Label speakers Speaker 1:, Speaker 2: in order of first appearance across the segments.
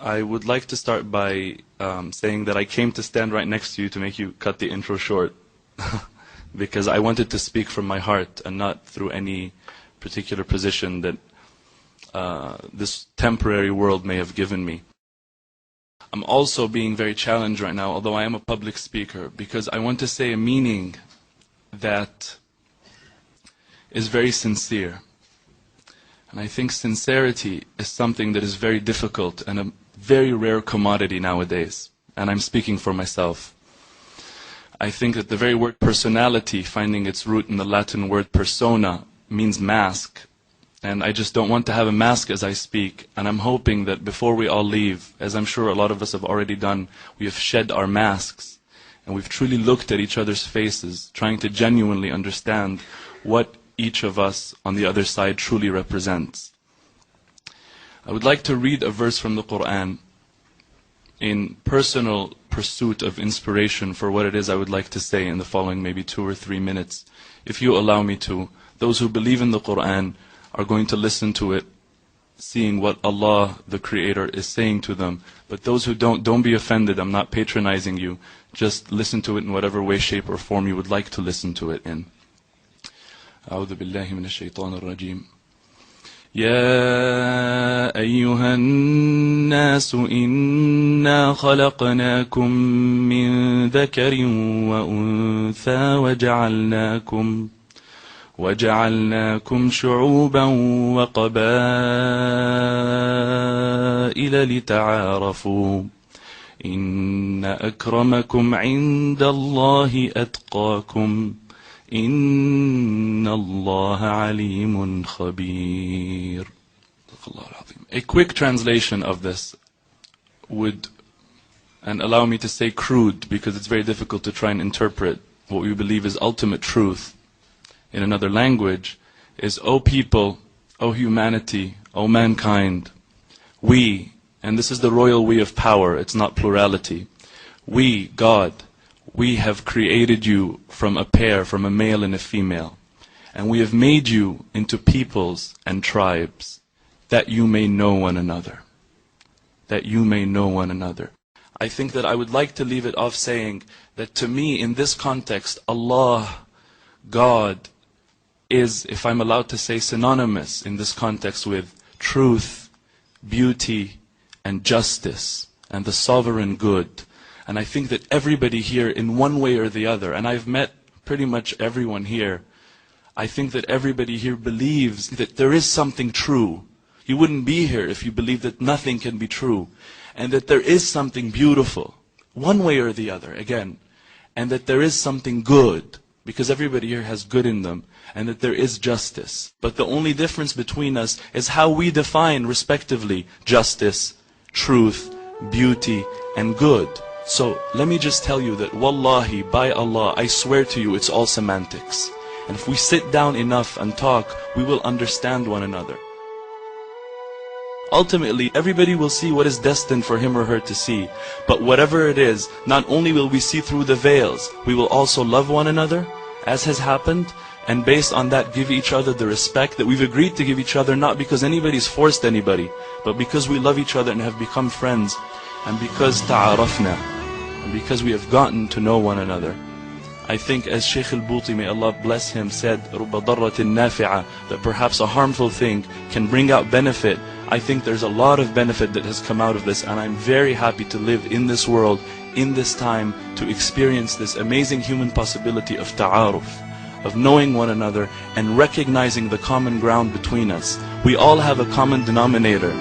Speaker 1: I would like to start by saying that I came to stand right next to you to make you cut the intro short. Because I wanted to speak from my heart and not through any particular position that this temporary world may have given me. I'm also being very challenged right now, although I am a public speaker, because I want to say a meaning that is very sincere. And I think sincerity is something that is very difficult and a very rare commodity nowadays. And I'm speaking for myself. I think that the very word personality, finding its root in the Latin word persona, means mask. And I just don't want to have a mask as I speak. And I'm hoping that before we all leave, as I'm sure a lot of us have already done, we have shed our masks. And we've truly looked at each other's faces, trying to genuinely understand what each of us on the other side truly represents. I would like to read a verse from the Quran in personal pursuit of inspiration for what it is I would like to say in the following maybe 2 or 3 minutes. If you allow me to, those who believe in the Quran are going to listen to it, seeing what Allah, the Creator, is saying to them. But those who don't be offended. I'm not patronizing you. Just listen to it in whatever way, shape, or form you would like to listen to it in. أعوذ بالله من الشيطان الرجيم. يا أيها الناس إنا خلقناكم من ذكر وأنثى وجعلناكم شعوبا وقبائل لتعارفوا إن أكرمكم عند الله أتقاكم إن الله عليم خبير. A quick translation of this would, and allow me to say crude, because it's very difficult to try and interpret what we believe is ultimate truth in another language, is, O people, O humanity, O mankind, we, and this is the royal we of power, it's not plurality, we, God, we have created you from a pair, from a male and a female. And we have made you into peoples and tribes, that you may know one another. That you may know one another. I think that I would like to leave it off saying that to me, in this context, Allah, God, is, if I'm allowed to say, synonymous in this context with truth, beauty, and justice, and the sovereign good. And I think that everybody here, in one way or the other, and I've met pretty much everyone here, I think that everybody here believes that there is something true. You wouldn't be here if you believed that nothing can be true. And that there is something beautiful, one way or the other, again. And that there is something good, because everybody here has good in them. And that there is justice. But the only difference between us is how we define, respectively, justice, truth, beauty, and good. So, let me just tell you that, wallahi, by Allah, I swear to you, it's all semantics. And if we sit down enough and talk, we will understand one another. Ultimately, everybody will see what is destined for him or her to see. But whatever it is, not only will we see through the veils, we will also love one another, as has happened, and based on that give each other the respect that we've agreed to give each other, not because anybody's forced anybody, but because we love each other and have become friends, and because ta'arafna, and because we have gotten to know one another. I think, as Shaykh al-Buti, may Allah bless him, said, رُبَّ ضَرَّةٍ نَافِعَةٍ, that perhaps a harmful thing can bring out benefit. I think there's a lot of benefit that has come out of this, and I'm very happy to live in this world, in this time, to experience this amazing human possibility of ta'aruf, of knowing one another and recognizing the common ground between us. We all have a common denominator.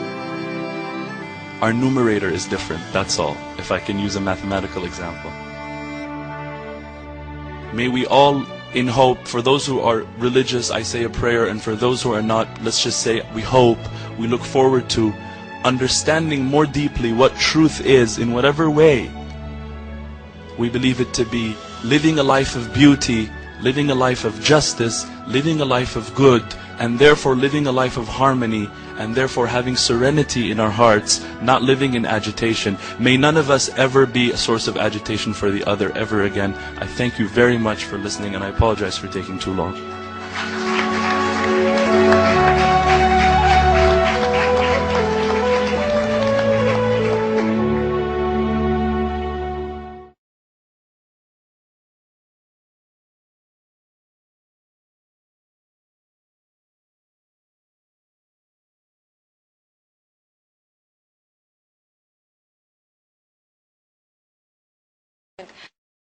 Speaker 1: Our numerator is different, that's all, if I can use a mathematical example. May we all, in hope, for those who are religious, I say a prayer, and for those who are not, let's just say we hope, we look forward to understanding more deeply what truth is in whatever way we believe it to be, living a life of beauty, living a life of justice, living a life of good, and therefore living a life of harmony, and therefore having serenity in our hearts, not living in agitation. May none of us ever be a source of agitation for the other ever again. I thank you very much for listening, and I apologize for taking too long.